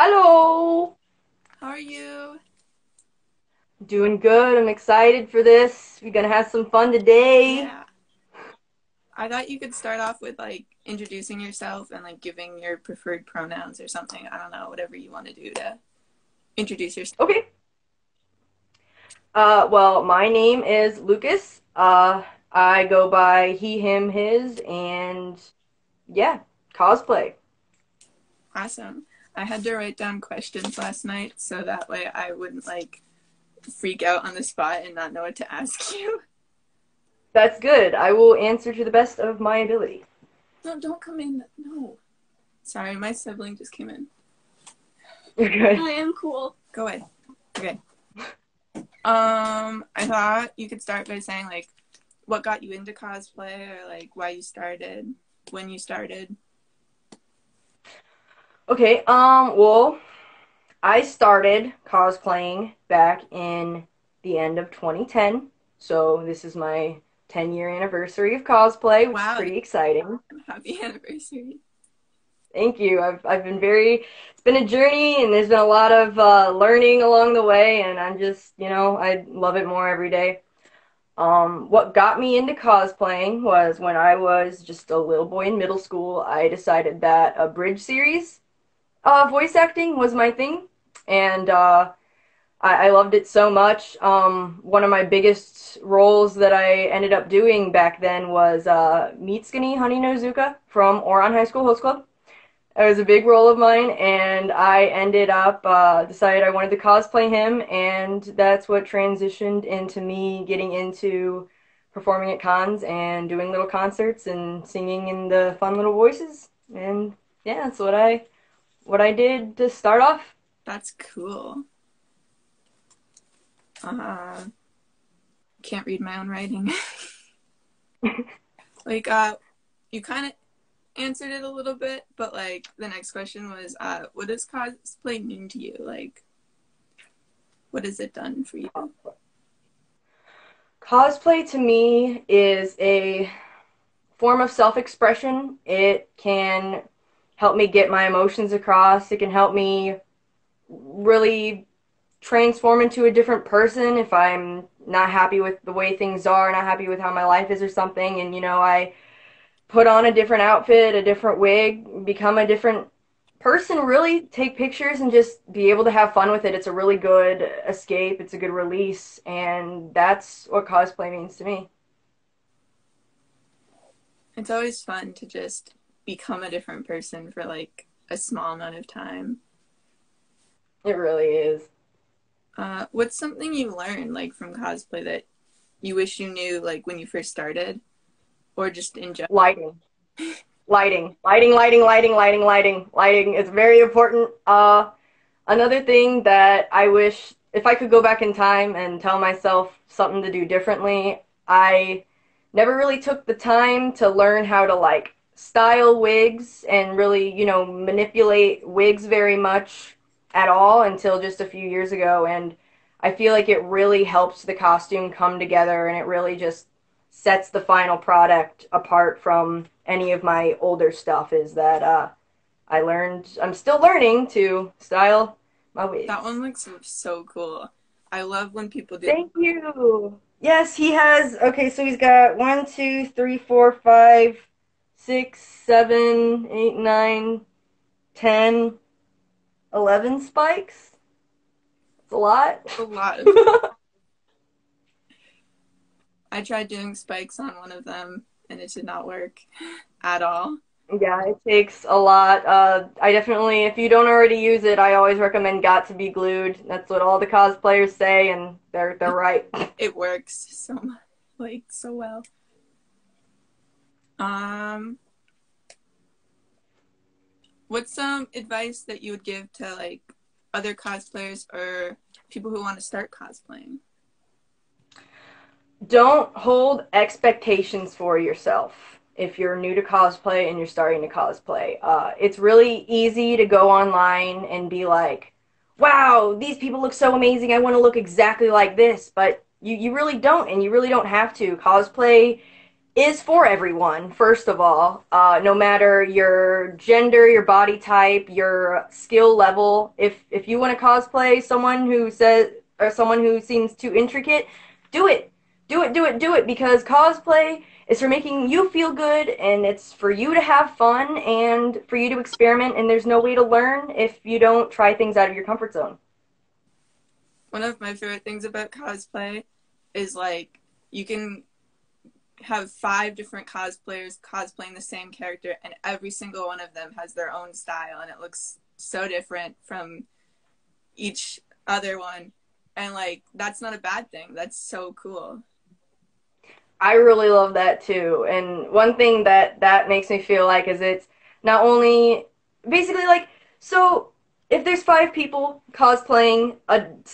Hello! How are you? Doing good. I'm excited for this. We're gonna have some fun today. Yeah. I thought you could start off with like introducing yourself and like giving your preferred pronouns or something. I don't know, whatever you want to do to introduce yourself. Okay. Well, my name is Lucas. I go by he, him, his, and yeah, cosplay. Awesome. I had to write down questions last night so that way I wouldn't like freak out on the spot and not know what to ask you. That's good. I will answer to the best of my ability. No, don't come in. No. Sorry, my sibling just came in. You're good. I am cool. Go away. Okay. I thought you could start by saying like what got you into cosplay or like why you started, when you started. Okay, well, I started cosplaying back in the end of 2010. So this is my 10-year anniversary of cosplay, which is Wow, pretty exciting. happy anniversary. Thank you. I've been it's been a journey and there's been a lot of learning along the way and I'm just, I love it more every day. What got me into cosplaying was when I was just a little boy in middle school, I decided that a bridge series voice acting was my thing and I loved it so much. One of my biggest roles that I ended up doing back then was Mitsuki Honey no Zuka from Oran High School Host Club. It was a big role of mine, and I ended up decided I wanted to cosplay him, and that's what transitioned into me getting into performing at cons and doing little concerts and singing in the fun little voices. And yeah, that's what I did to start off. That's cool. Uh, can't read my own writing. like, you kind of answered it a little bit, but like the next question was, what does cosplay mean to you? Like, what has it done for you? Cosplay to me is a form of self-expression. It can help me get my emotions across. It can help me really transform into a different person if I'm not happy with the way things are, not happy with how my life is or something. And, I put on a different outfit, a different wig, become a different person, really take pictures and just be able to have fun with it. It's a really good escape, it's a good release, and that's what cosplay means to me. It's always fun to just become a different person for like a small amount of time. It really is. What's something you learned like from cosplay that you wish you knew like when you first started, or just in general? Lighting. Lighting is very important. Another thing that I wish, if I could go back in time and tell myself something to do differently, I never really took the time to learn how to like style wigs and really, manipulate wigs very much at all until just a few years ago. And I feel like it really helps the costume come together and it really just sets the final product apart from any of my older stuff is that I'm still learning to style my That wigs. one looks so cool. I love when people do. Thank you. Yes, he has. Okay, so he's got 1, 2, 3, 4, 5, 6, 7, 8, 9, 10, 11 spikes. It's a lot. A lot of. I tried doing spikes on one of them and it did not work at all. Yeah, it takes a lot. I definitely, if you don't already use it, I always recommend Got to be glued. That's what all the cosplayers say, and they're right. It works so much, like so well. Um, what's some advice that you would give to like other cosplayers or people who want to start cosplaying? Don't hold expectations for yourself if you're new to cosplay and you're starting to cosplay. It's really easy to go online and be like, wow, these people look so amazing. I want to look exactly like this. But you really don't, and you really don't have to. Cosplay is for everyone, first of all. No matter your gender, your body type, your skill level. If you want to cosplay someone who says or someone who seems too intricate, do it. Do it because cosplay is for making you feel good and it's for you to have fun and for you to experiment and there's no way to learn if you don't try things out of your comfort zone. One of my favorite things about cosplay is like you can have 5 different cosplayers cosplaying the same character, and every single one of them has their own style, and it looks so different from each other one. And like that's not a bad thing. That's so cool. I really love that too. And one thing that makes me feel like is it's not only basically like so if there's 5 people cosplaying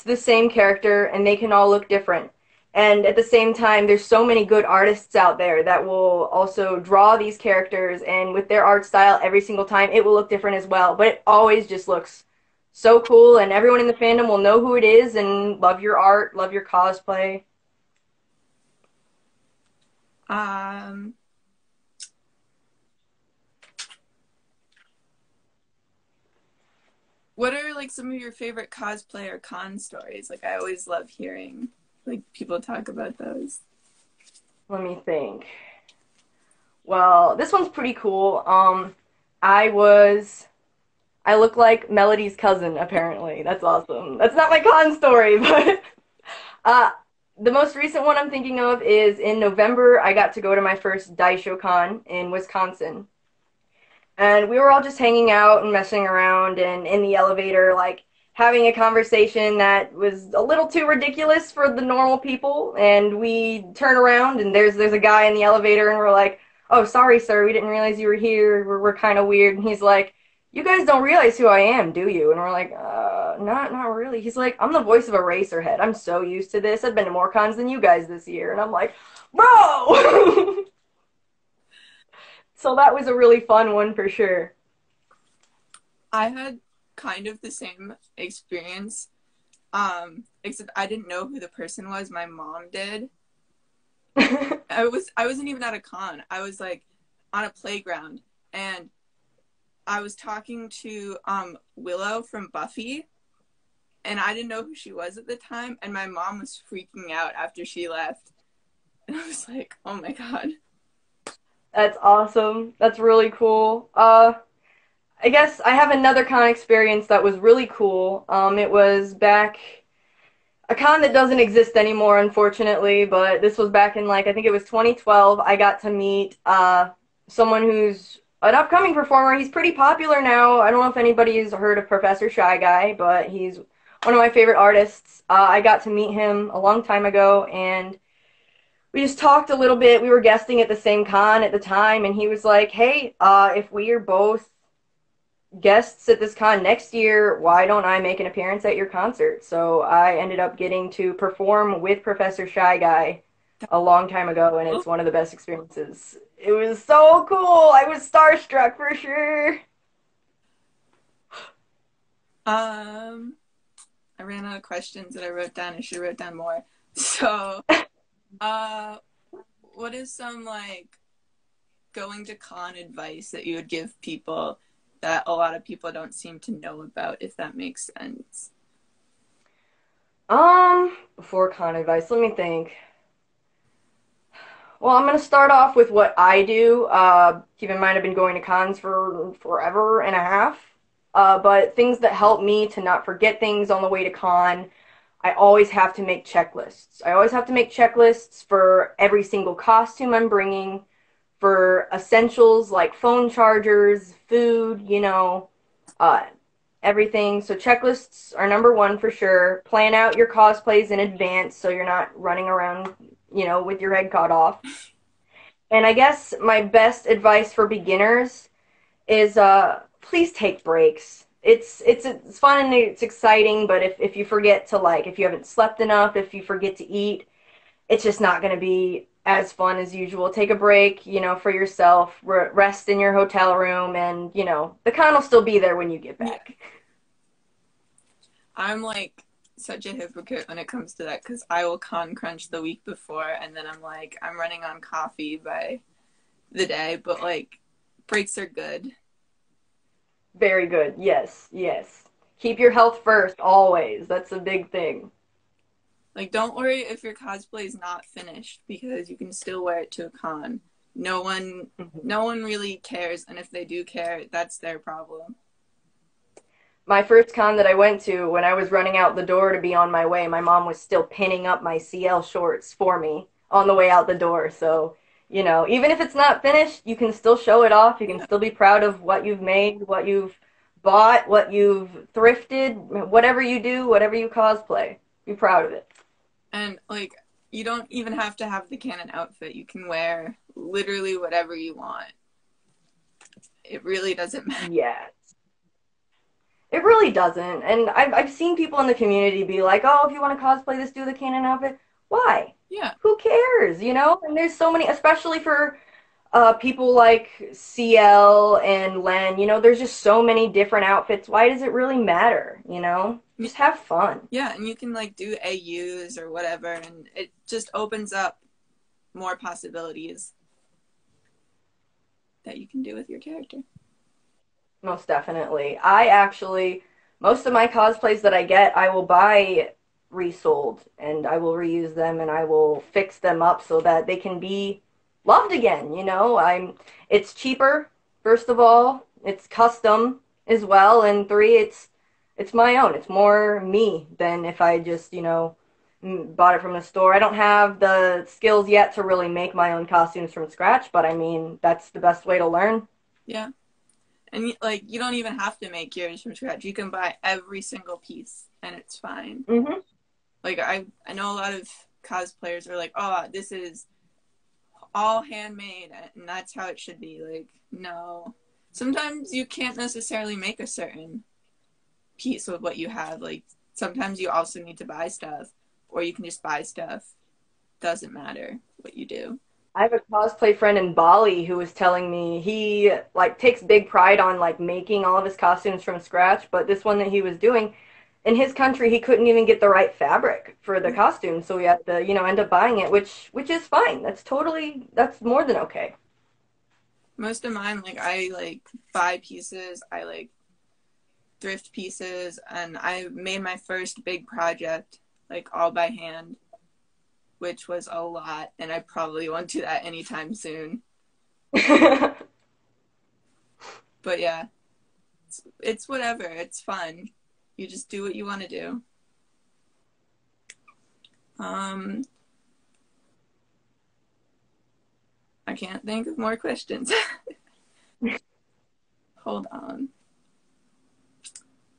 the same character and they can all look different. And at the same time, there's so many good artists out there that will also draw these characters, and with their art style, every single time it will look different as well. But it always just looks so cool, and everyone in the fandom will know who it is and love your art, love your cosplay. Um, what are like some of your favorite cosplay or con stories? Like I always love hearing like people talk about those. Let me think. Well, this one's pretty cool. I was I look like Melody's cousin, apparently. That's awesome. That's not my con story, but uh, the most recent one I'm thinking of is in November. I got to go to my first Daisho Con in Wisconsin. And we were all just hanging out and messing around and in the elevator, like having a conversation that was a little too ridiculous for the normal people. And we turn around and there's a guy in the elevator and we're like, "Oh, sorry, sir, we didn't realize you were here. We're kind of weird." And he's like, "You guys don't realize who I am, do you?" And we're like, not really." He's like, "I'm the voice of Eraserhead. I'm so used to this. I've been to more cons than you guys this year." And I'm like, "Bro!" So that was a really fun one for sure. I had kind of the same experience. Except I didn't know who the person was. My mom did. I wasn't even at a con. I was like on a playground and I was talking to Willow from Buffy, and I didn't know who she was at the time, and my mom was freaking out after she left. And I was like, "Oh my god." That's awesome. That's really cool. I guess I have another con experience that was really cool. It was back a con that doesn't exist anymore, unfortunately, but this was back in like I think it was 2012. I got to meet someone who's an upcoming performer. He's pretty popular now. I don't know if anybody's heard of Professor Shy Guy, but he's one of my favorite artists. I got to meet him a long time ago, and we just talked a little bit. We were guesting at the same con at the time, and he was like, "Hey, if we are both guests at this con next year, why don't I make an appearance at your concert?" So I ended up getting to perform with Professor Shy Guy a long time ago, and it's one of the best experiences. It was so cool. I was starstruck for sure. Um, I ran out of questions that I wrote down. I should have wrote down more. So, uh, what is some like going to con advice that you would give people that a lot of people don't seem to know about, if that makes sense? Before con advice, let me think. Well, I'm gonna start off with what I do. Keep in mind, I've been going to cons for forever and a half. But things that help me to not forget things on the way to con, I always have to make checklists. I always have to make checklists for every single costume I'm bringing, for essentials like phone chargers, food, uh, everything. So checklists are number one for sure. Plan out your cosplays in advance so you're not running around, with your head cut off. And I guess my best advice for beginners is please take breaks. It's fun and it's exciting, but if you forget to if you haven't slept enough, if you forget to eat, it's just not going to be as fun as usual. Take a break, for yourself, rest in your hotel room, and the con will still be there when you get Yeah. back. I'm like such a hypocrite when it comes to that because I will con crunch the week before and then I'm like, I'm running on coffee by the day, but like breaks are good. Very good. Yes, yes. Keep your health first, always. That's a big thing. Like, don't worry if your cosplay is not finished because you can still wear it to a con. No one, Mhm. no one really cares, and if they do care, that's their problem. My first con that I went to, when I was running out the door to be on my way, my mom was still pinning up my CL shorts for me on the way out the door. So, even if it's not finished, you can still show it off. You can Yeah, still be proud of what you've made, what you've bought, what you've thrifted, whatever you do, whatever you cosplay. Be proud of it. and like you don't even have to have the canon outfit. You can wear literally whatever you want. It really doesn't matter. Yeah. It really doesn't. And I've seen people in the community be like, oh, if you want to cosplay this, do the canon outfit. Why? Yeah, Who cares, And there's so many, especially for people like CL and Len, there's just so many different outfits. Why does it really matter? Just have fun. yeah, and you can like do AUs or whatever, and it just opens up more possibilities that you can do with your character. Most definitely. Most of my cosplays that I get, I will buy resold and I will reuse them and I will fix them up so that they can be loved again. It's cheaper, first of all. It's custom as well. And three, it's my own. It's more me than if I just, bought it from the store. I don't have the skills yet to really make my own costumes from scratch, but I mean, that's the best way to learn. Yeah. And like you don't even have to make yours from scratch. You can buy every single piece and it's fine. Hmm. Like I know a lot of cosplayers are like, "Oh, this is all handmade and that's how it should be." Like, no. Sometimes you can't necessarily make a certain piece with what you have. Like sometimes you also need to buy stuff or you can just buy stuff. Doesn't matter what you do. I have a cosplay friend in Bali who was telling me he like takes big pride on like making all of his costumes from scratch, but this one that he was doing in his country he couldn't even get the right fabric for the costume, so he had to, end up buying it, which is fine. That's more than okay. Most of mine like I like buy pieces, I like thrift pieces, and I made my first big project like all by hand, which was a lot, and I probably won't do that anytime soon. But yeah, it's whatever. It's fun. You just do what you want to do. Um, I can't think of more questions. Hold on.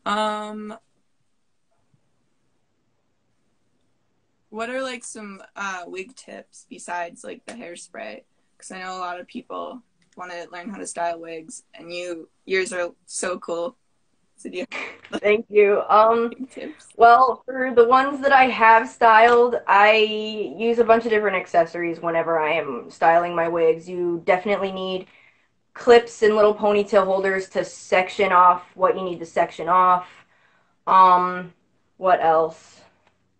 Um, what are like some wig tips besides like the hairspray? Because I know a lot of people want to learn how to style wigs, and yours are so cool. So do you have Thank you. wig tips? Well, for the ones that I have styled, I use a bunch of different accessories whenever I am styling my wigs. You definitely need clips and little ponytail holders to section off what you need to section off. Um, what else?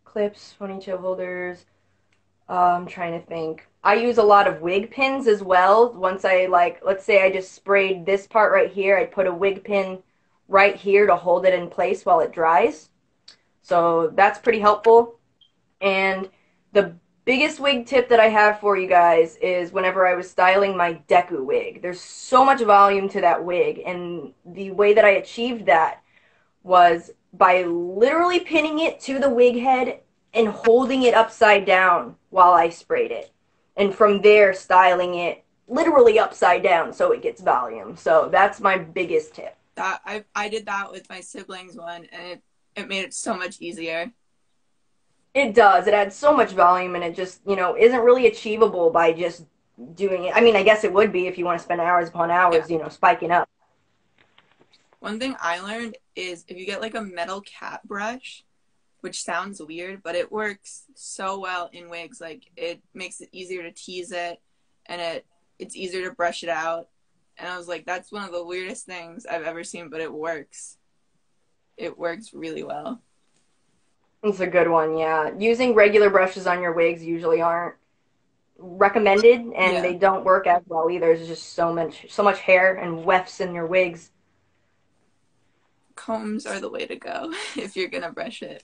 Clips, ponytail holders. I'm trying to think. I use a lot of wig pins as well. Once I like, let's say I just sprayed this part right here, I'd put a wig pin right here to hold it in place while it dries. So that's pretty helpful. And the biggest wig tip that I have for you guys is whenever I was styling my Deku wig. There's so much volume to that wig, and the way that I achieved that was by literally pinning it to the wig head and holding it upside down while I sprayed it. And from there, styling it literally upside down so it gets volume. So that's my biggest tip. That I did that with my siblings one, and it made it so much easier. It does. It adds so much volume, and it just, isn't really achievable by just doing it. I mean, I guess it would be if you want to spend hours upon Yeah. hours, spiking up. One thing I learned is if you get like a metal cat brush, which sounds weird, but it works so well in wigs. Like it makes it easier to tease it, and it's easier to brush it out. And I was like, that's one of the weirdest things I've ever seen, but it works. It works really well. It's a good one, yeah. Using regular brushes on your wigs usually aren't recommended, and Yeah, they don't work as well either. There's just so much hair and wefts in your wigs. combs are the way to go if you're gonna brush it.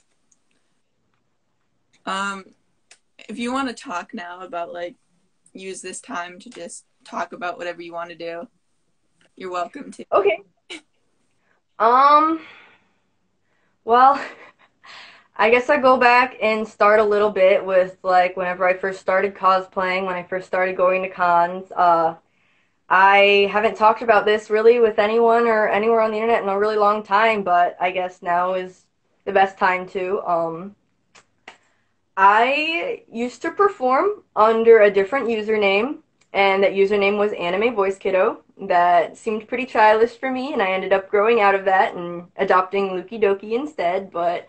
Um, if you want to talk now about like use this time to just talk about whatever you want to do, you're welcome to. Okay. Um, well, I guess I go back and start a little bit with like whenever I first started cosplaying, when I first started going to cons. I haven't talked about this really with anyone or anywhere on the internet in a really long time, but I guess now is the best time to. I used to perform under a different username, and that username was Anime Voice Kiddo. That seemed pretty childish for me, and I ended up growing out of that and adopting Luki Doki instead. But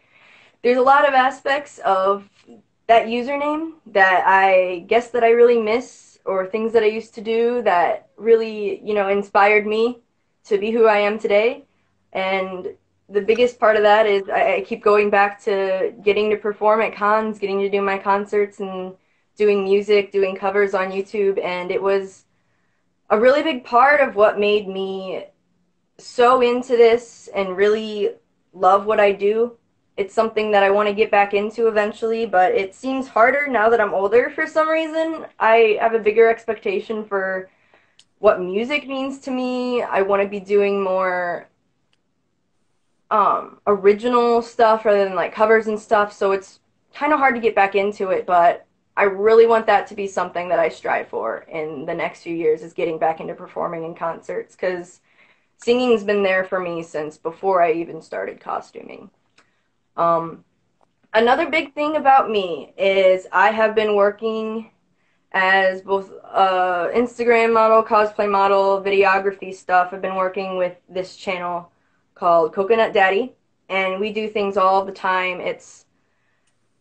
there's a lot of aspects of that username that I guess that I really miss, or things that I used to do that really, inspired me to be who I am today. And the biggest part of that is I keep going back to getting to perform at cons, getting to do my concerts and doing music, doing covers on YouTube. And it was a really big part of what made me so into this and really love what I do. It's something that I want to get back into eventually, but it seems harder now that I'm older for some reason. I have a bigger expectation for what music means to me. I want to be doing more original stuff rather than like covers and stuff, so it's kind of hard to get back into it, but I really want that to be something that I strive for in the next few years, is getting back into performing in concerts, because singing's been there for me since before I even started costuming. Um, Another big thing about me is I have been working as both Instagram model, cosplay model, videography stuff. I've been working with this channel called Coconut Daddy, and we do things all the time. It's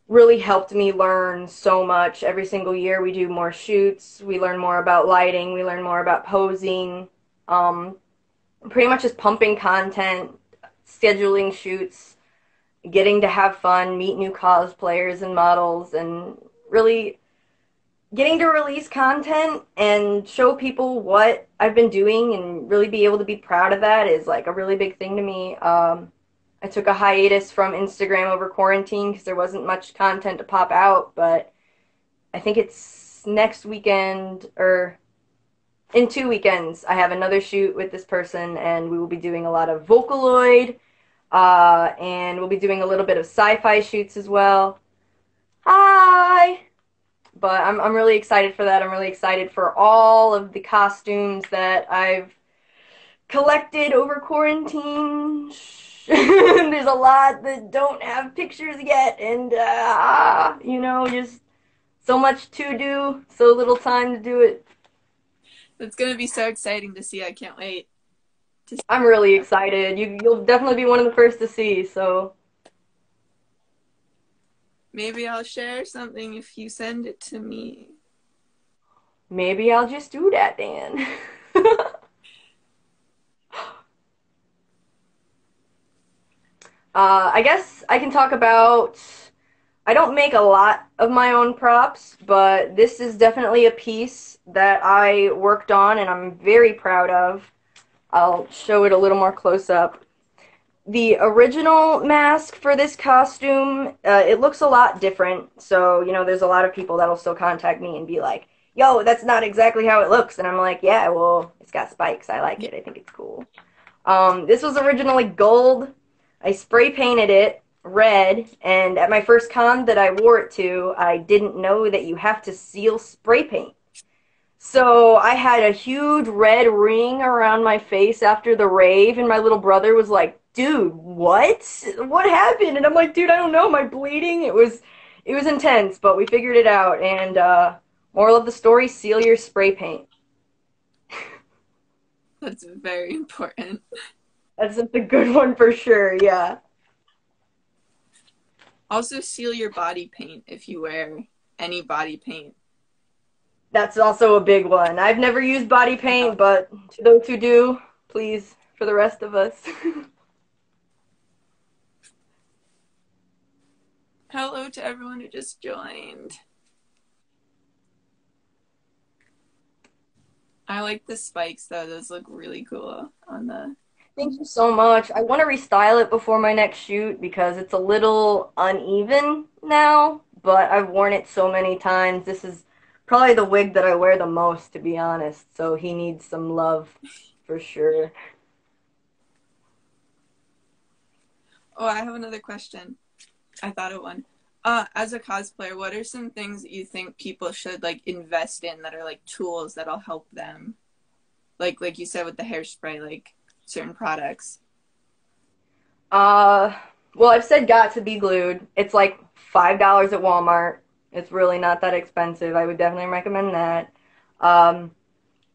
really helped me learn so much. Every single year we do more shoots, we learn more about lighting, we learn more about posing, um, pretty much just pumping content, scheduling shoots, getting to have fun, meet new cosplayers and models, and really getting to release content and show people what I've been doing and really be able to be proud of that is like a really big thing to me. I took a hiatus from Instagram over quarantine because there wasn't much content to pop out, but I think it's next weekend or in 2 weekends I have another shoot with this person, and we will be doing a lot of Vocaloid, and we'll be doing a little bit of sci-fi shoots as well. Hi! But I'm really excited for that. I'm really excited for all of the costumes that I've collected over quarantine. There's a lot that don't have pictures yet, and just so much to do, so little time to do it. It's gonna be so exciting to see. I can't wait to see. I'm really excited. You'll definitely be one of the first to see. So Maybe I'll share something if you send it to me. maybe I'll just do that then. I guess I can talk about. I don't make a lot of my own props, but this is definitely a piece that I worked on and I'm very proud of. I'll show it a little more close up. The original mask for this costume, it looks a lot different. So, there's a lot of people that'll still contact me and be like, yo, that's not exactly how it looks. And I'm like, yeah, well, it's got spikes. I like it. I think it's cool. This was originally gold. I spray painted it red, and at my first con that I wore it to, I didn't know that you have to seal spray paint. So I had a huge red ring around my face after the rave, and my little brother was like, "Dude, what? What happened?" And I'm like, "Dude, I don't know. Am I bleeding?" It was intense, but we figured it out. And moral of the story: seal your spray paint. That's very important. That's a good one for sure. Yeah. Also, seal your body paint if you wear any body paint. That's also a big one. I've never used body paint, but to those who do, please, for the rest of us. Hello to everyone who just joined. I like the spikes though. Those look really cool on the. Thank you so much. I want to restyle it before my next shoot because it's a little uneven now, but I've worn it so many times. This is probably the wig that I wear the most, to be honest, so he needs some love for sure. Oh, I have another question. I thought of one. As a cosplayer, what are some things that you think people should like invest in that are like tools that'll help them? Like you said with the hairspray, like certain products. Uh, well, I've said got to be glued. It's like $5 at Walmart. It's really not that expensive. I would definitely recommend that. Um,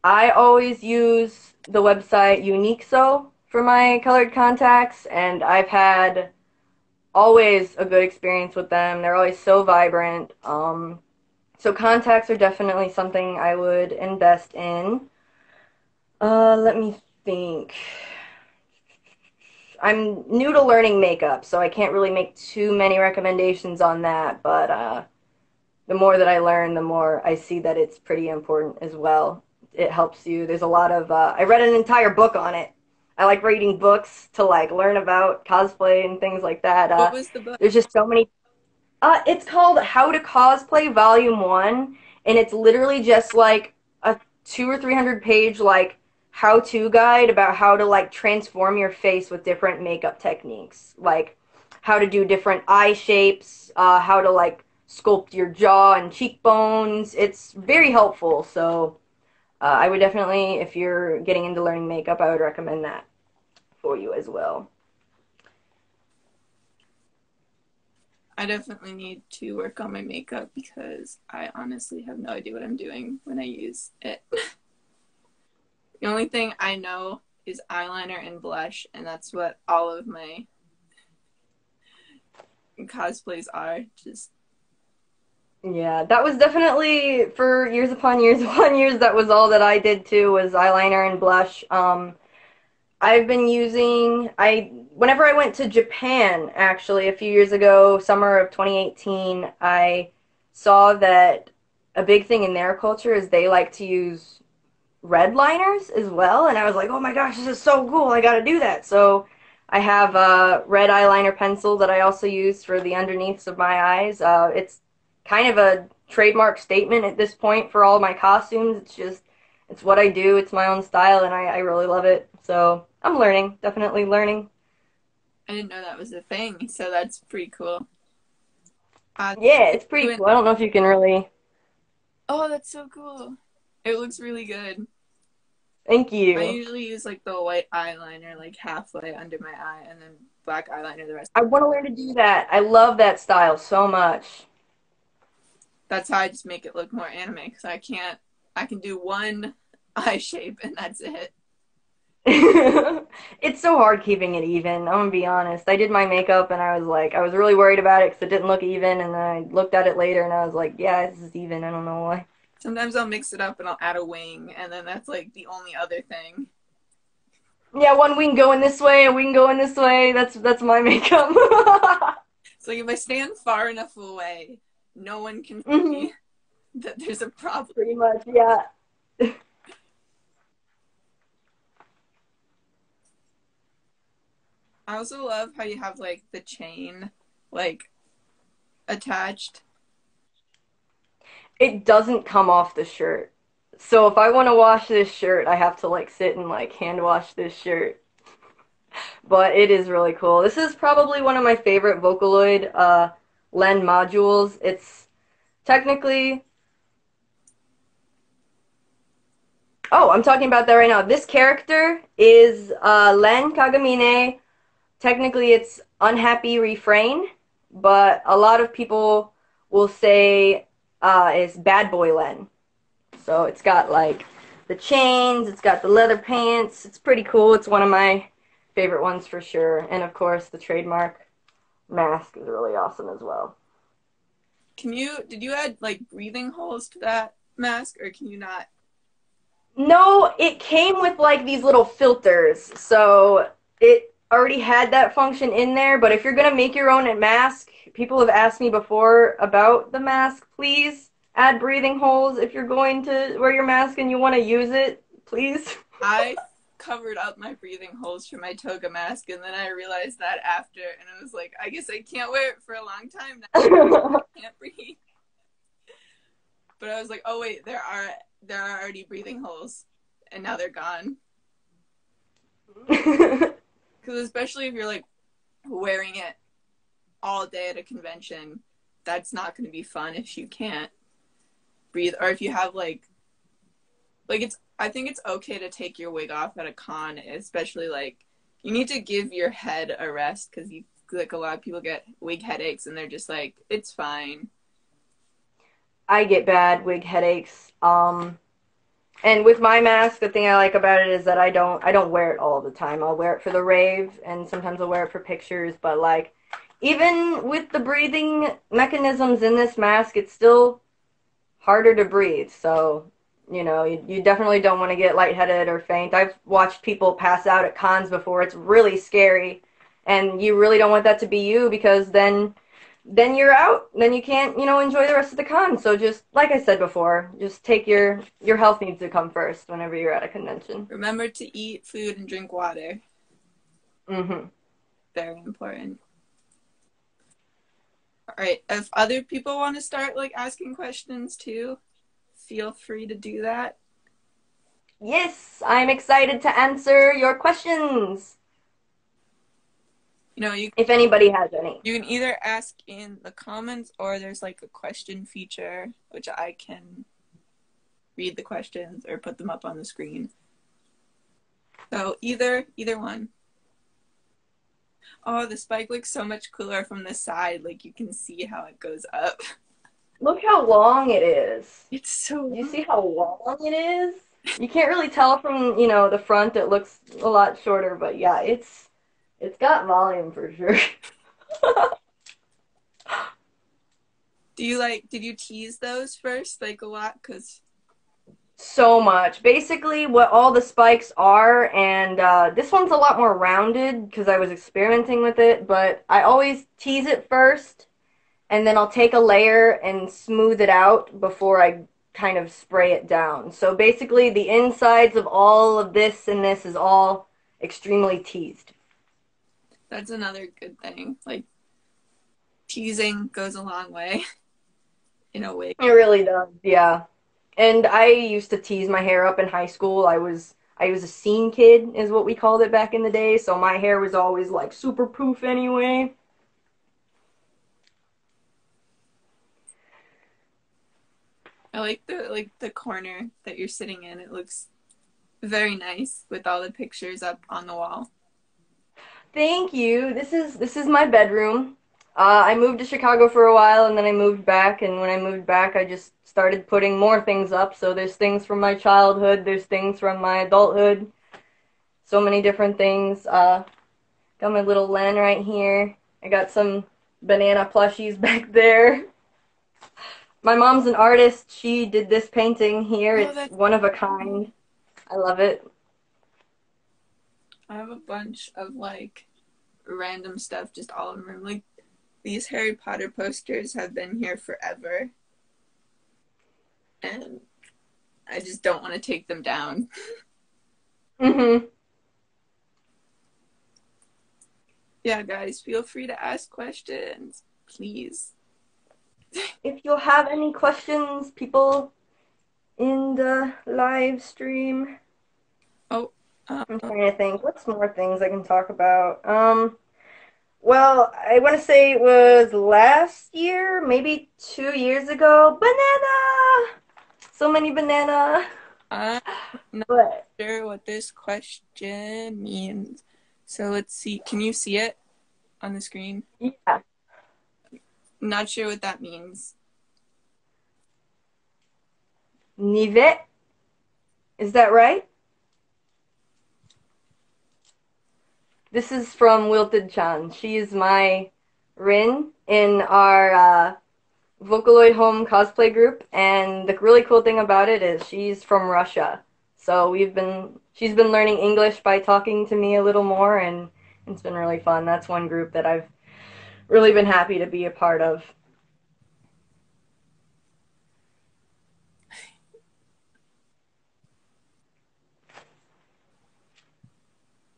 I always use the website Uniqso for my colored contacts, and I've had always a good experience with them. They're always so vibrant. So contacts are definitely something I would invest in. Let me think. I'm new to learning makeup, so I can't really make too many recommendations on that, but the more that I learn, the more I see that it's pretty important as well. It helps you. There's a lot of I read an entire book on it. I like reading books to like learn about cosplay and things like that. What was the book? There's just so many. It's called How to Cosplay Volume 1, and it's literally just like a 200 or 300 page like how-to guide about how to like transform your face with different makeup techniques, like how to do different eye shapes, how to like sculpt your jaw and cheekbones. It's very helpful, so I would definitely, if you're getting into learning makeup, I would recommend that for you as well. I definitely need to work on my makeup because I honestly have no idea what I'm doing when I use it. The only thing I know is eyeliner and blush, and that's what all of my cosplays are. Just Yeah, that was definitely for years upon years upon years. That was all that I did too was eyeliner and blush. I've been using I whenever I went to Japan actually a few years ago, summer of 2018, I saw that a big thing in their culture is they like to use red liners as well, and I was like, "Oh my gosh, this is so cool. I got to do that." So, I have a red eyeliner pencil that I also use for the underneaths of my eyes. It's kind of a trademark statement at this point for all my costumes. It's just it's what I do. It's my own style, and I really love it. So, I'm learning, definitely learning. I didn't know that was a thing, so that's pretty cool. Yeah, it's pretty cool. I don't know if you can really. Oh, that's so cool. It looks really good. Thank I you. usually use like the white eyeliner like halfway under my eye and then black eyeliner the rest. I want to learn to do that. I love that style so much. That's how I just make it look more anime because I can do one eye shape and that's it. It's so hard keeping it even. I'm gonna be honest. I did my makeup and I was like, I was really worried about it because it didn't look even. And then I looked at it later and I was like, yeah, this is even. I don't know why. Sometimes I'll mix it up and I'll add a wing and then that's like the only other thing. Yeah, one wing going this way, a wing going this way. That's my makeup. So if I stand far enough away, no one can Hmm. see that there's a problem. Pretty much, yeah. I also love how you have like the chain like attached. It doesn't come off the shirt. So if I want to wash this shirt, I have to like sit and like hand wash this shirt. But it is really cool. This is probably one of my favorite Vocaloid Len modules. It's technically Oh, I'm talking about that right now. This character is Len Kagamine. Technically, it's Unhappy Refrain, but a lot of people will say it's Bad Boy Len. So it's got like the chains, it's got the leather pants. It's pretty cool. It's one of my favorite ones for sure. And of course, the trademark mask is really awesome as well. Did you add like breathing holes to that mask or can you not? No, it came with like these little filters. So it already had that function in there, but if you're gonna make your own mask, people have asked me before about the mask, please add breathing holes if you're going to wear your mask and you want to use it, please. I covered up my breathing holes for my toga mask, and then I realized that after, and I was like, I guess I can't wear it for a long time now. I can't breathe. But I was like, oh wait, there are already breathing holes, and now they're gone. Because especially if you're like wearing it all day at a convention, that's not going to be fun if you can't breathe, or if you have like it's. I think it's okay to take your wig off at a con, especially like you need to give your head a rest because you like a lot of people get wig headaches and they're just like it's fine. I get bad wig headaches. And with my mask, the thing I like about it is that I don't wear it all the time. I'll wear it for the rave, and sometimes I'll wear it for pictures. But like, even with the breathing mechanisms in this mask, it's still harder to breathe. So, you definitely don't want to get lightheaded or faint. I've watched people pass out at cons before. It's really scary, and you really don't want that to be you because then you're out. Then you can't, enjoy the rest of the con. So just like I said before, just take your health needs to come first whenever you're at a convention. Remember to eat food and drink water. Mm-hmm. Very important. All right. If other people want to start like asking questions too, feel free to do that. Yes, I'm excited to answer your questions. If anybody has any. You can either ask in the comments or there's like a question feature, which I can read the questions or put them up on the screen. So either one. Oh, the spike looks so much cooler from the side. Like you can see how it goes up. Look how long it is. It's so long. You see how long it is? You can't really tell from, the front. It looks a lot shorter, but yeah, it's got volume for sure. Did you tease those first, like a lot? So much. Basically, what all the spikes are, and this one's a lot more rounded because I was experimenting with it, but I always tease it first, and then I'll take a layer and smooth it out before I kind of spray it down. So basically, the insides of all of this and this is all extremely teased. That's another good thing. Like, teasing goes a long way in a wig. It really does, yeah. And I used to tease my hair up in high school. I was a scene kid, is what we called it back in the day, so my hair was always, like, super poof anyway. I like the corner that you're sitting in. It looks very nice with all the pictures up on the wall. Thank you. This is my bedroom. I moved to Chicago for a while, and then I moved back, and when I moved back, I just started putting more things up. So there's things from my childhood, there's things from my adulthood, so many different things. Got my little Len right here. I got some banana plushies back there. My mom's an artist. She did this painting here. It's one of a kind. I love it. I have a bunch of like random stuff just all in the room. Like these Harry Potter posters have been here forever. And I just don't want to take them down. Mm-hmm. Yeah, guys, feel free to ask questions, please. If you'll have any questions, people in the live stream. Oh, I'm trying to think. What's more things I can talk about? Well, I want to say it was last year, maybe 2 years ago. Banana! So many banana. I'm not sure what this question means. So let's see. Can you see it on the screen? Yeah. Not sure what that means. Nivet? Is that right? This is from Wilted-chan. She is my Rin in our Vocaloid Home cosplay group, and the really cool thing about it is she's from Russia. So she's been learning English by talking to me a little more and It's been really fun. That's one group that I've really been happy to be a part of.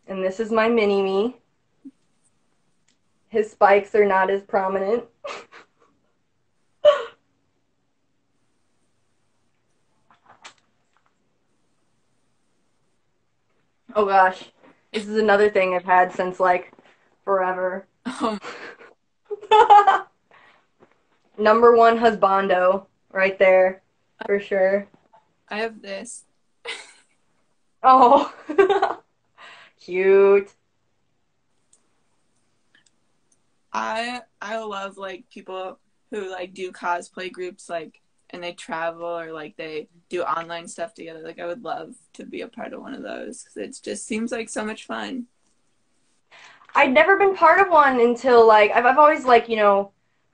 And this is my mini-me. His spikes are not as prominent. Oh gosh. This is another thing I've had since like forever. Um, Number one husbando right there for sure. I have this. Oh, cute. I love like people who like do cosplay groups like and they travel or like they do online stuff together. Like I would love to be a part of one of those because it just seems like so much fun. I'd never been part of one until like I've always like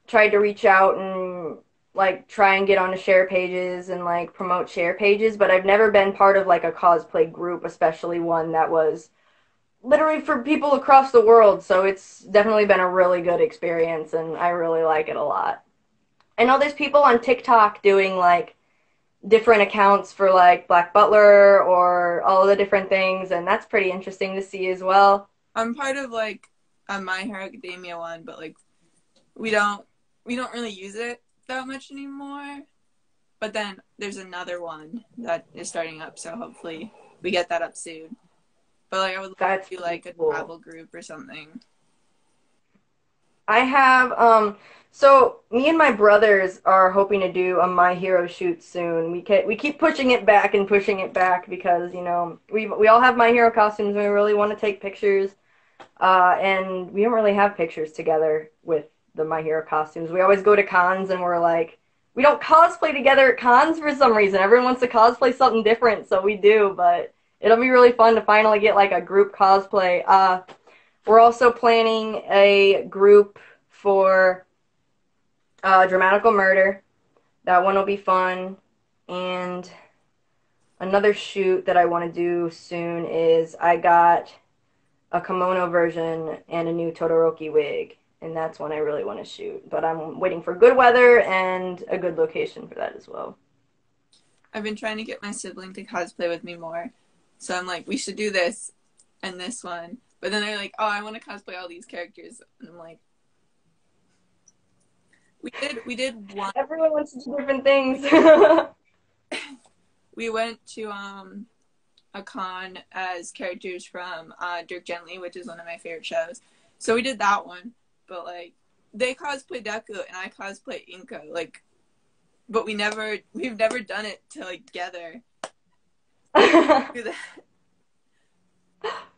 tried to reach out and like try and get onto share pages and like promote share pages, but I've never been part of like a cosplay group, especially one that was literally for people across the world. So it's definitely been a really good experience, and I really like it a lot. I know there's people on TikTok doing like different accounts for like Black Butler or all of the different things, and that's pretty interesting to see as well. I'm part of like a My Hero Academia one, but like we don't we don't really use it that much anymore. But then there's another one that is starting up, so hopefully we get that up soon. But like I would love That's to do like a cool. travel group or something. I have so me and my brothers are hoping to do a My Hero shoot soon. We keep pushing it back and pushing it back because, we all have My Hero costumes and we really want to take pictures. And we don't really have pictures together with the My Hero costumes. We always go to cons and we're like, we don't cosplay together at cons for some reason. Everyone wants to cosplay something different, so we do, but it'll be really fun to finally get like a group cosplay. We're also planning a group for Dramatical Murder. That one will be fun. And another shoot that I want to do soon is I got a kimono version and a new Todoroki wig. And that's one I really want to shoot. But I'm waiting for good weather and a good location for that as well. I've been trying to get my sibling to cosplay with me more. So I'm like, we should do this and this one. But then they're like, oh, I want to cosplay all these characters. And I'm like, we did one. Everyone wants to do different things. We went to a con as characters from Dirk Gently, which is one of my favorite shows. So we did that one. But like they cosplay Deku and I cosplay Inko. Like but we've never done it together. Do that.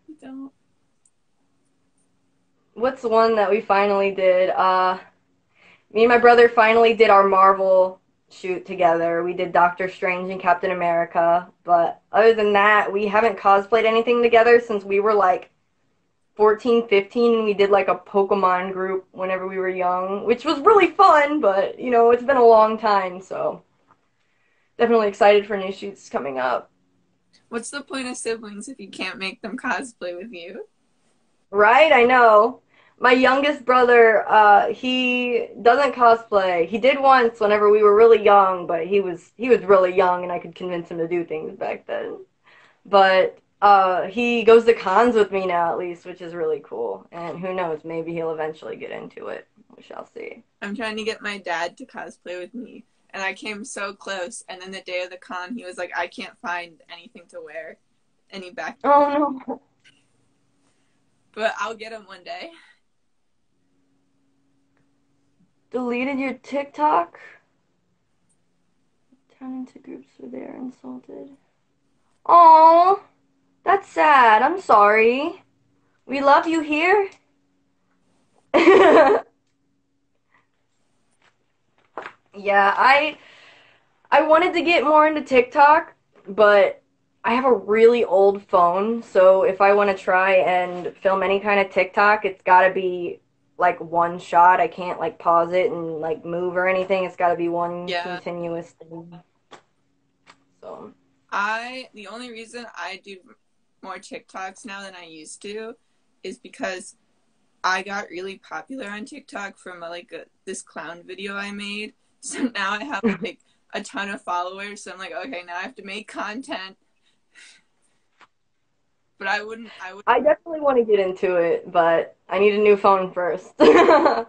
We don't. What's one that we finally did? Me and my brother finally did our Marvel shoot together. We did Doctor Strange and Captain America, but other than that, we haven't cosplayed anything together since we were like 14, 15, and we did like a Pokemon group whenever we were young, which was really fun, but it's been a long time, so definitely excited for new shoots coming up. What's the point of siblings if you can't make them cosplay with you? Right? I know. My youngest brother, he doesn't cosplay. He did once whenever we were really young, but he was really young and I could convince him to do things back then. But he goes to cons with me now at least, which is really cool. And who knows, maybe he'll eventually get into it. We shall see. I'm trying to get my dad to cosplay with me. And I came so close. And then the day of the con, he was like, I can't find anything to wear. And he backed. Oh no. But I'll get him one day. Deleted your TikTok? Turn into groups where they are insulted. Oh, that's sad. I'm sorry. We love you here. Yeah, I wanted to get more into TikTok, but I have a really old phone, so if I want to try and film any kind of TikTok, it's got to be like one shot. I can't like pause it and like move or anything. It's got to be one Yeah. continuous thing. So, The only reason I do more TikToks now than I used to is because I got really popular on TikTok from this clown video I made. So now I have like a ton of followers. So I'm like, okay, now I have to make content. But I would I definitely want to get into it, but I need a new phone first. I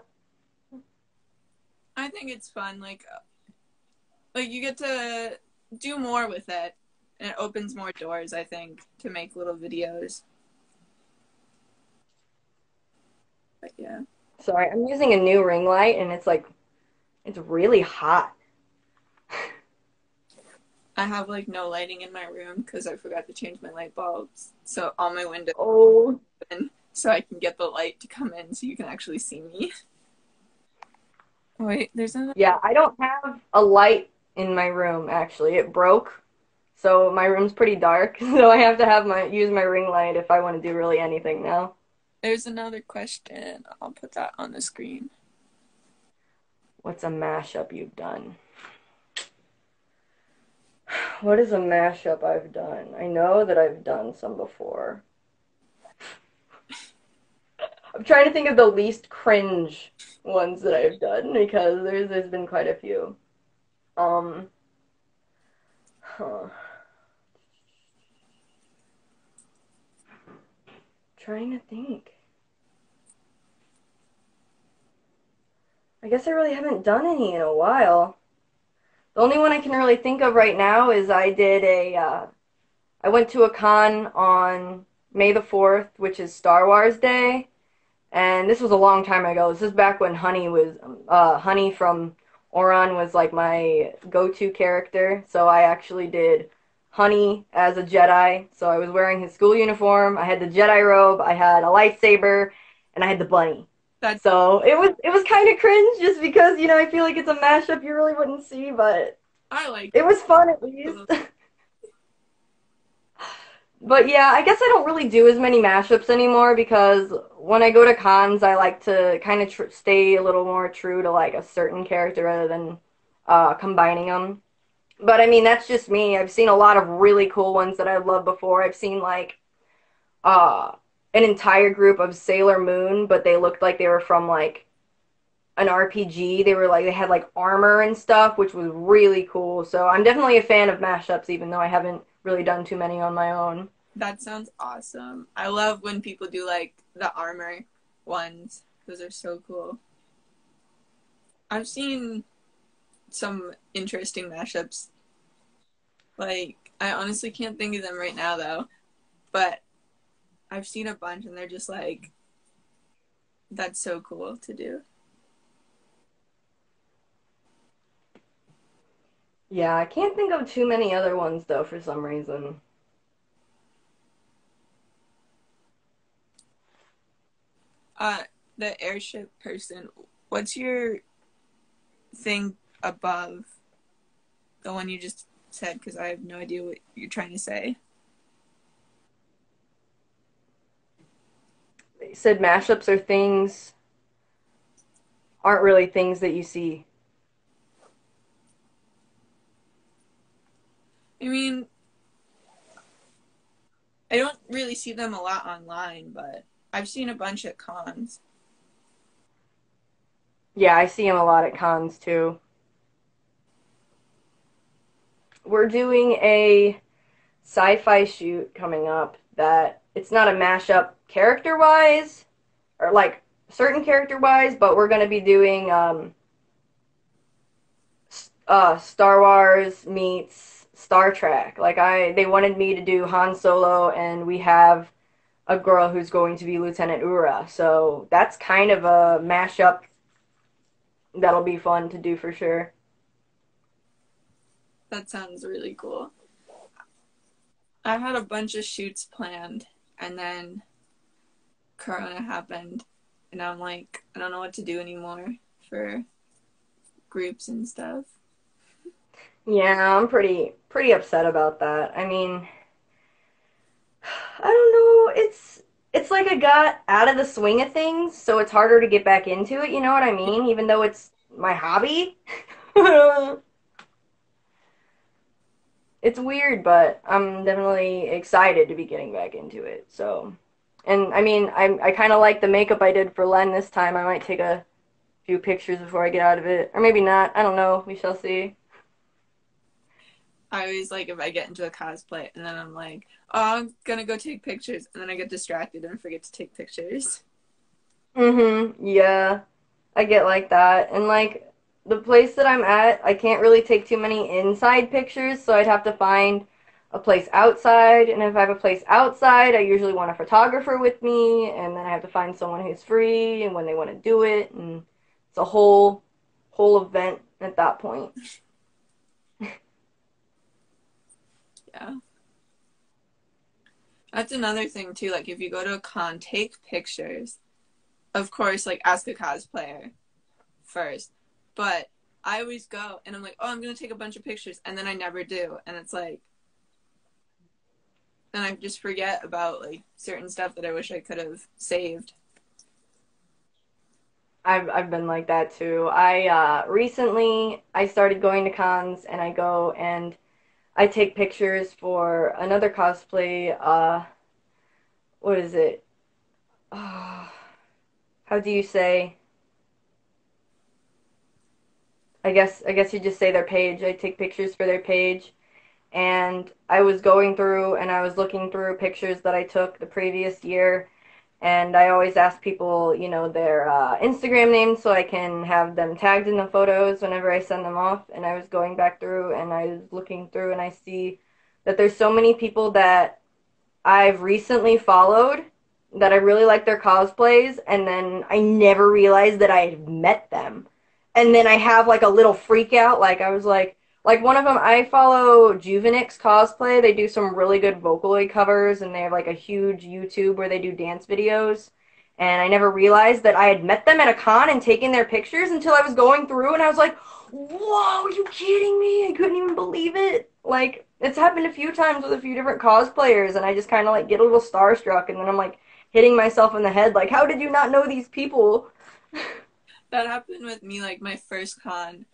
think it's fun. Like you get to do more with it, and it opens more doors, I think, to make little videos. But yeah. Sorry, I'm using a new ring light and it's really hot. I have like no lighting in my room because I forgot to change my light bulbs. So all my windows Oh, are open so I can get the light to come in so you can actually see me. Wait, there's another. yeah, I don't have a light in my room actually. It broke. So my room's pretty dark, so I have to have my use my ring light if I want to do really anything now. There's another question. I'll put that on the screen. What's a mashup you've done? What is a mashup I've done? I know that I've done some before. I'm trying to think of the least cringe ones that I've done because there's been quite a few. Um, huh. Trying to think. I guess I really haven't done any in a while. The only one I can really think of right now is I went to a con on May the 4th, which is Star Wars Day, and this was a long time ago. This is back when Honey from Oran was like my go-to character, so I actually did Honey as a Jedi. So I was wearing his school uniform, I had the Jedi robe, I had a lightsaber, and I had the bunny. That's So it was kind of cringe just because, I feel like it's a mashup you really wouldn't see, but I like it was fun at least. it. But yeah, I guess I don't really do as many mashups anymore because when I go to cons, I like to kind of stay a little more true to like a certain character rather than combining them. But I mean, that's just me. I've seen a lot of really cool ones that I've loved before. I've seen like uh, an entire group of Sailor Moon, but they looked like they were from like an RPG. They had like armor and stuff, which was really cool. So I'm definitely a fan of mashups, even though I haven't really done too many on my own. That sounds awesome. I love when people do like the armor ones. Those are so cool. I've seen some interesting mashups. Like, I honestly can't think of them right now though. But I've seen a bunch and they're just like, that's so cool to do. Yeah, I can't think of too many other ones though for some reason. Uh, the airship person, what's your thing above the one you just said? Because I have no idea what you're trying to say. They said mashups are things aren't really things that you see. I mean, I don't really see them a lot online, but I've seen a bunch at cons. Yeah, I see them a lot at cons too. We're doing a sci-fi shoot coming up that it's not a mashup character-wise or like certain character-wise, but we're going to be doing Star Wars meets Star Trek. They wanted me to do Han Solo, and we have a girl who's going to be Lieutenant Ura. So that's kind of a mashup that'll be fun to do for sure. That sounds really cool. I had a bunch of shoots planned, and then Corona happened, and I'm like, I don't know what to do anymore for groups and stuff. Yeah, I'm pretty upset about that. I mean, I don't know. It's like I got out of the swing of things, so it's harder to get back into it, you know what I mean? Even though it's my hobby. It's weird, but I'm definitely excited to be getting back into it. So, And I mean, I kind of like the makeup I did for Len this time. I might take a few pictures before I get out of it, or maybe not. I don't know. We shall see. I always like if I get into a cosplay and then I'm like, oh, I'm gonna go take pictures, and then I get distracted and forget to take pictures. Mm-hmm. Yeah, I get like that. And like the place that I'm at, I can't really take too many inside pictures, so I'd have to find a place outside. And if I have a place outside, I usually want a photographer with me, and then I have to find someone who's free and when they want to do it, and it's a whole event at that point. Yeah. That's another thing too. Like if you go to a con, take pictures. Of course, like ask a cosplayer first. But I always go and I'm like, oh, I'm gonna take a bunch of pictures, and then I never do, and it's like, then I just forget about like certain stuff that I wish I could have saved. I've been like that too. I recently I started going to cons and I go and I take pictures for another cosplay. What is it? Oh, how do you say? I guess you just say their page. I take pictures for their page, and I was going through and I was looking through pictures that I took the previous year, and I always ask people, their Instagram names so I can have them tagged in the photos whenever I send them off. And I was going back through and I was looking through and I see that there's so many people that I've recently followed that I really like their cosplays, and then I never realized that I had met them. And then I have like a little freak out. Like I was like one of them, I follow Juvenix cosplay. They do some really good Vocaloid covers, and they have like a huge YouTube where they do dance videos. And I never realized that I had met them at a con and taken their pictures until I was going through, and I was like, whoa, are you kidding me? I couldn't even believe it. Like, it's happened a few times with a few different cosplayers, and I just kind of like get a little starstruck, and then I'm like hitting myself in the head, like, how did you not know these people? That happened with me like my first con.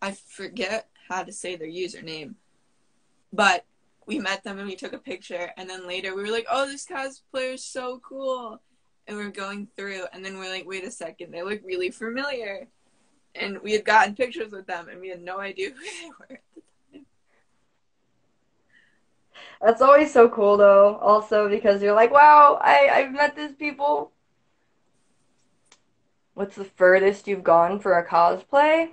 I forget how to say their username, but we met them and we took a picture, and then later we were like, oh, this cosplayer is so cool, and we were going through, and then we're like, wait a second, they look really familiar, and we had gotten pictures with them and we had no idea who they were. That's always so cool, though, also, because you're like, wow, I've met these people. What's the furthest you've gone for a cosplay?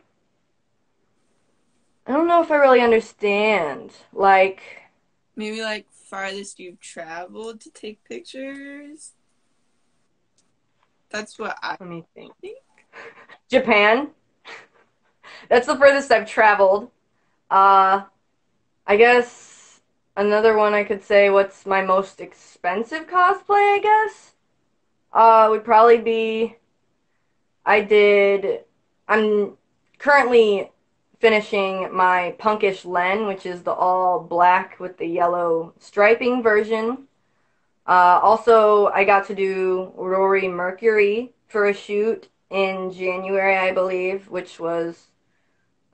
I don't know if I really understand. Like, Maybe like farthest you've traveled to take pictures. That's what I let me think. think. Japan. That's the furthest I've traveled. Uh, I guess another one I could say, what's my most expensive cosplay, I guess? Would probably be I did. I'm currently finishing my Punkish Len, which is the all black with the yellow striping version. Also, I got to do Rory Mercury for a shoot in January, I believe, which was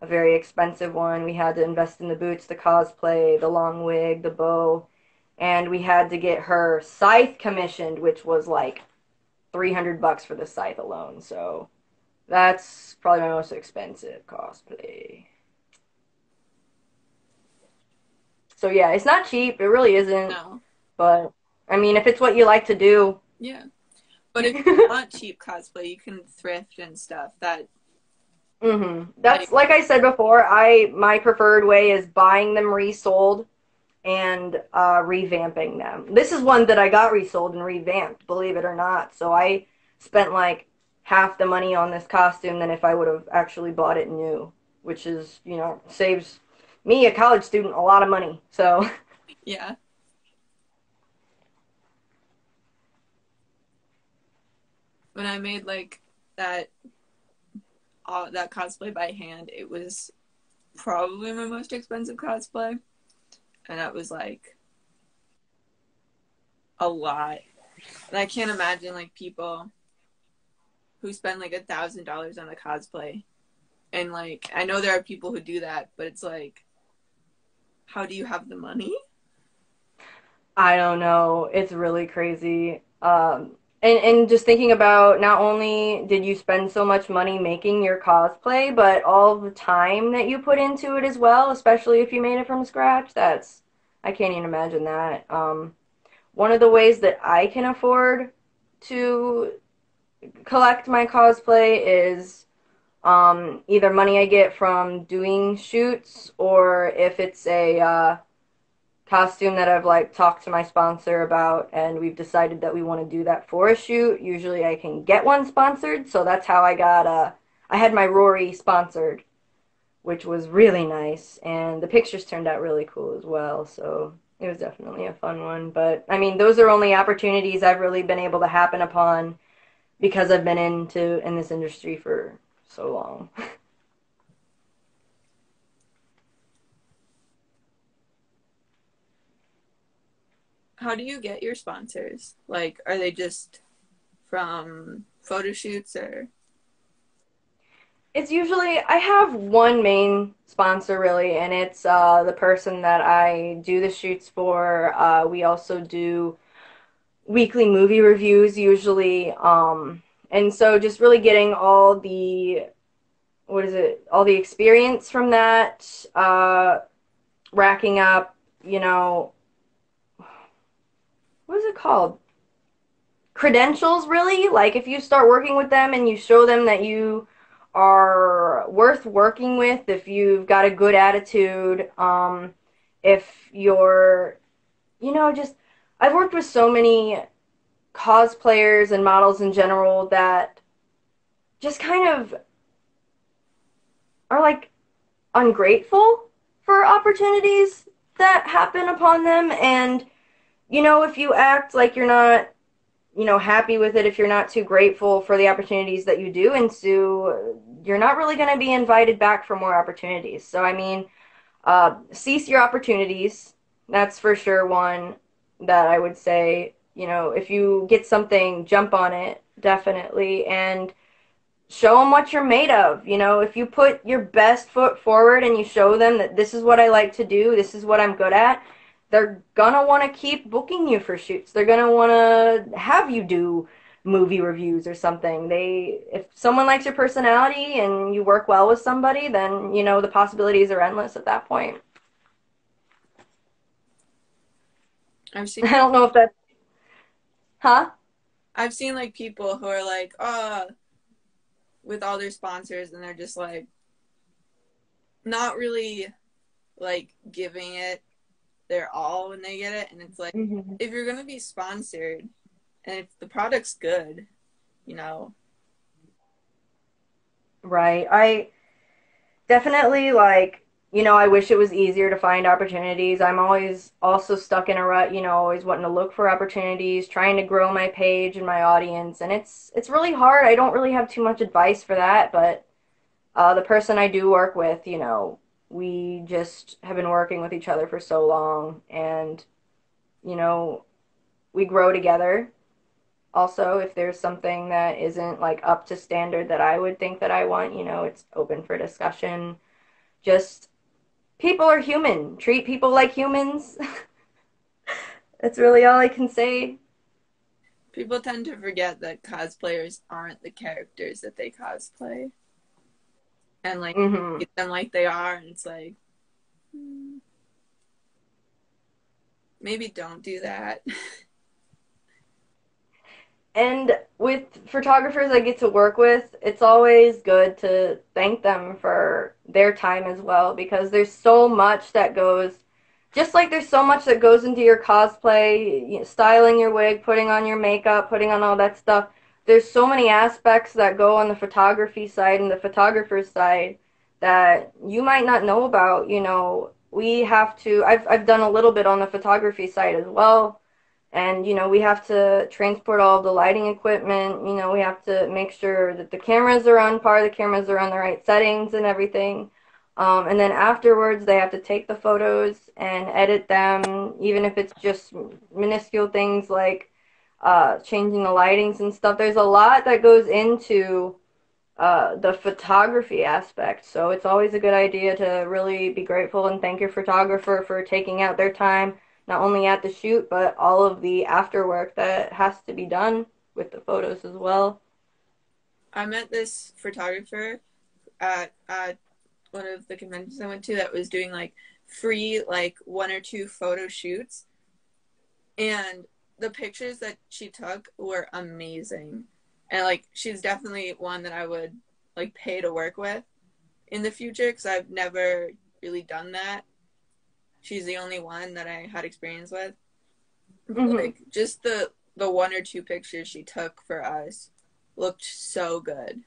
a very expensive one. We had to invest in the boots, the cosplay, the long wig, the bow, and we had to get her scythe commissioned, which was like $300 for the scythe alone. So that's probably my most expensive cosplay. So yeah, it's not cheap. It really isn't. No. But I mean, if it's what you like to do, Yeah. But if you want cheap cosplay, you can thrift and stuff. That That's like like I said before. I my preferred way is buying them resold and revamping them. This is one that I got resold and revamped, believe it or not. So I spent like half the money on this costume than if I would have actually bought it new, which is, saves me, a college student, a lot of money. So, yeah. When I made like that that cosplay by hand, it was probably my most expensive cosplay, and that was like a lot. And I can't imagine like people who spend like $1,000 on a cosplay. And like I know there are people who do that, but it's like, how do you have the money? I don't know. It's really crazy. And just thinking about not only did you spend so much money making your cosplay, but all the time that you put into it as well, especially if you made it from scratch. I can't even imagine that. One of the ways that I can afford to collect my cosplay is either money I get from doing shoots, or if it's a costume that I've like talked to my sponsor about and we've decided that we want to do that for a shoot. Usually I can get one sponsored, so that's how I had my Rory sponsored, which was really nice, and the pictures turned out really cool as well, so it was definitely a fun one. But I mean, those are only opportunities I've really been able to happen upon because I've been in this industry for so long. How do you get your sponsors? Like, are they just from photo shoots or? It's usually I have one main sponsor really, and it's the person that I do the shoots for. We also do weekly movie reviews usually, and so just really getting all the what is it, all the experience from that, racking up, you know, what is it called? Credentials really. Like if you start working with them and you show them that you are worth working with, if you've got a good attitude, if you're, just I've worked with so many cosplayers and models in general that just kind of are like ungrateful for opportunities that happen upon them. And if you act like you're not happy with it, if you're not too grateful for the opportunities that you do ensue, you're not really going to be invited back for more opportunities. So, I mean, cease your opportunities. That's for sure one that I would say, if you get something, jump on it, definitely, and show them what you're made of. If you put your best foot forward and you show them that this is what I like to do, this is what I'm good at, they're gonna want to keep booking you for shoots. They're gonna want to have you do movie reviews or something. If someone likes your personality and you work well with somebody, then the possibilities are endless at that point. I've seen I don't know if that's, huh? I've seen like people who are like, with all their sponsors, and they're just like not really like giving it their all when they get it. And it's like, Mm-hmm. if you're gonna be sponsored and if the product's good, you know. Right. I definitely like, I wish it was easier to find opportunities. I'm always also stuck in a rut, always wanting to look for opportunities, trying to grow my page and my audience, and it's really hard. I don't really have too much advice for that, but the person I do work with, we just have been working with each other for so long, and you know, we grow together. Also, if there's something that isn't like up to standard that I would think that I want, it's open for discussion. Just people are human. Treat people like humans. That's really all I can say. People tend to forget that cosplayers aren't the characters that they cosplay, and like Hmm. treat them like they are, and it's like, maybe don't do that. And with photographers I get to work with, it's always good to thank them for their time as well, because there's so much that goes, just like there's so much that goes into your cosplay, styling your wig, putting on your makeup, putting on all that stuff. There's so many aspects that go on the photography side and the photographer's side that you might not know about. We have to, I've done a little bit on the photography side as well, and we have to transport all of the lighting equipment. We have to make sure that the cameras are on par, the cameras are on the right settings and everything. And then afterwards they have to take the photos and edit them, even if it's just minuscule things like changing the lightings and stuff. There's a lot that goes into the photography aspect, so it's always a good idea to really be grateful and thank your photographer for taking out their time not only at the shoot, but all of the after work that has to be done with the photos as well. I met this photographer at one of the conventions I went to that was doing like free like 1 or 2 photo shoots, and the pictures that she took were amazing. And like she's definitely one that I would like pay to work with in the future because I've never really done that. She's the only one that I had experience with. But Hmm. like just the 1 or 2 pictures she took for us looked so good.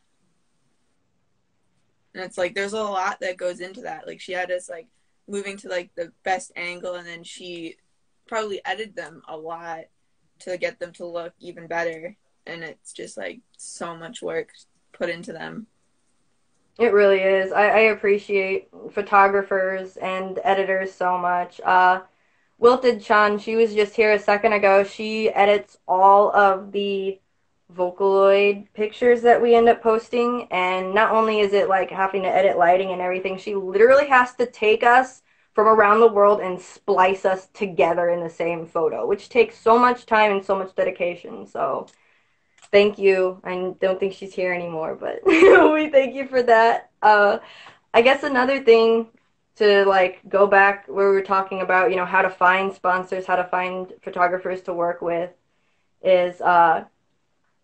And it's like there's a lot that goes into that. Like she had us like moving to like the best angle, and then she probably edited them a lot to get them to look even better. And it's just like so much work put into them. It really is. I appreciate photographers and editors so much. Wilted Chan, she was just here a second ago. She edits all of the Vocaloid pictures that we end up posting, and not only is it like having to edit lighting and everything, she literally has to take us from around the world and splice us together in the same photo, which takes so much time and so much dedication. So thank you. I don't think she's here anymore, but we thank you for that. I guess another thing to like go back where we were talking about, how to find sponsors, how to find photographers to work with is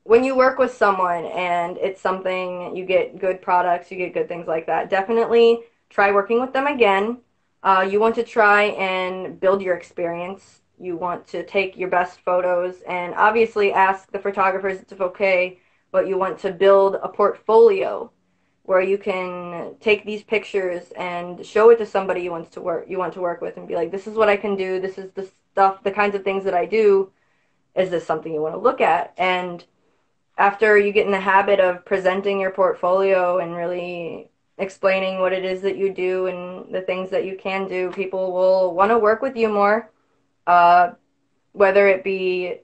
when you work with someone and it's something you get good products, you get good things like that. Definitely try working with them again. You want to try and build your experience. You want to take your best photos and obviously ask the photographers if it's okay, but you want to build a portfolio where you can take these pictures and show it to somebody you want to work with and be like, this is what I can do, this is the stuff, the kinds of things that I do. Is this something you want to look at? And after you get in the habit of presenting your portfolio and really explaining what it is that you do and the things that you can do, people will want to work with you more. Uh, whether it be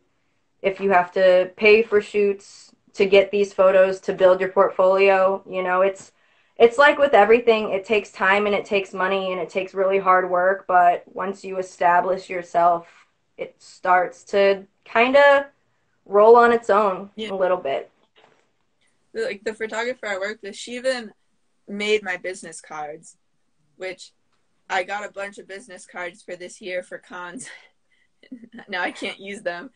if you have to pay for shoots to get these photos to build your portfolio, it's like with everything, it takes time and it takes money and it takes really hard work, but once you establish yourself, it starts to kind of roll on its own Yeah. a little bit. Like the photographer I worked with, she even made my business cards, which I got a bunch of business cards for this year for cons. Now I can't use them.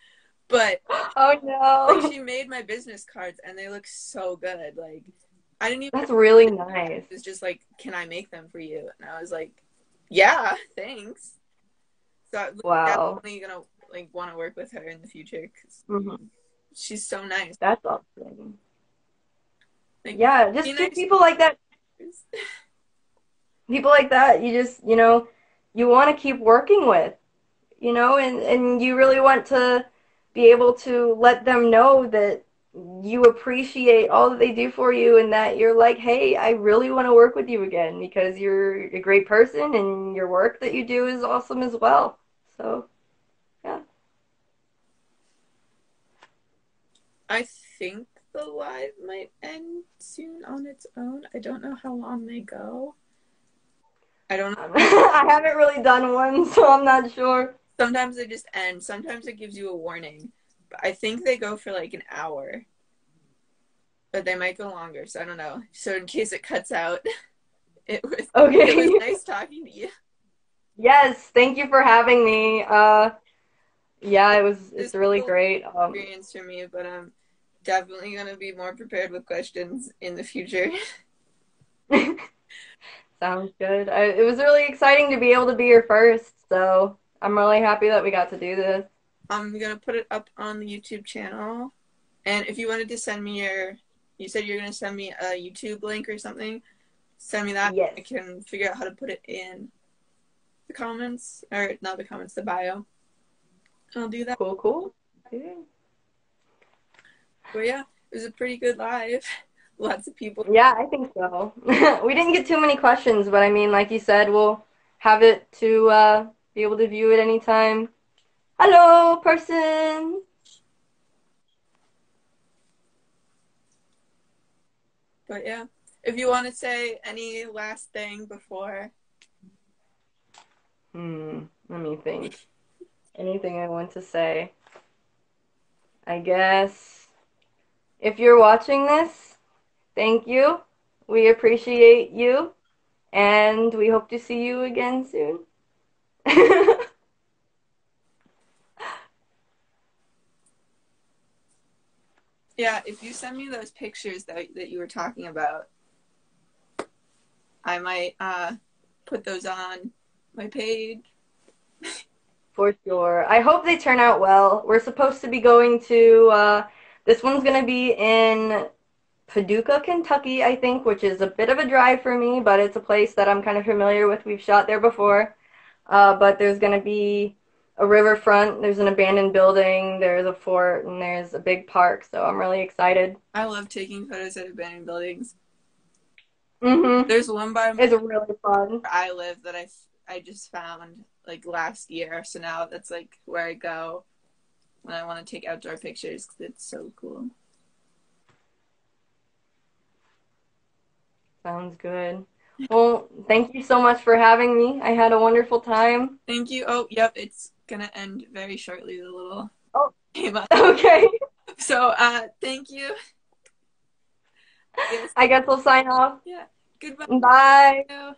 But Oh like no. she made my business cards and they look so good. Like I didn't even That's really nice. it was just like, can I make them for you? And I was like, yeah, thanks. So I'm Wow. definitely gonna like want to work with her in the future because Hmm. she's so nice. That's awesome. Like Yeah, be just nice. people like that. People like that, you just, you want to keep working with, and you really want to be able to let them know that you appreciate all that they do for you and that you're like, hey, I really want to work with you again because you're a great person and your work that you do is awesome as well. So, yeah. I think the live might end soon on its own. I don't know how long they go. I don't know. I haven't really done one, so I'm not sure. Sometimes they just end. Sometimes it gives you a warning. But I think they go for like an hour. But they might go longer, so I don't know. So in case it cuts out, it was Okay. nice talking to you. Yes, thank you for having me. Yeah, This it's really was great. an experience for me, but I'm definitely gonna be more prepared with questions in the future. Sounds good. It was really exciting to be able to be your first, so I'm really happy that we got to do this. I'm gonna put it up on the YouTube channel. And if you wanted to send me you said you're gonna send me a YouTube link or something, send me that. Yes. I can figure out how to put it in the comments, or not the comments, the bio. I'll do that. Cool, cool. Okay. But yeah, it was a pretty good live. Lots of people. Yeah, I think so. We didn't get too many questions, but I mean, like you said, we'll have it to be able to view it anytime. Hello, person. But yeah, if you want to say any last thing before. Let me think. Anything I want to say? I guess if you're watching this, thank you. We appreciate you, and we hope to see you again soon. Yeah, if you send me those pictures that you were talking about, I might put those on my page. For sure. I hope they turn out well. We're supposed to be going to, this one's going to be in Paducah, Kentucky, I think, which is a bit of a drive for me, but it's a place that I'm kind of familiar with. We've shot there before. But there's going to be a riverfront, there's an abandoned building, there's a fort, and there's a big park, so I'm really excited. I love taking photos at abandoned buildings. Mm-hmm. There's one by It's really fun. where I live that I just found like last year, so now that's like where I go when I want to take outdoor pictures because it's so cool. Sounds good. Well, thank you so much for having me. I had a wonderful time. Thank you. Oh, yep, it's gonna end very shortly. The little Oh, came up. okay. So, thank you. Yes. I guess we'll sign off. Yeah. Goodbye. Bye.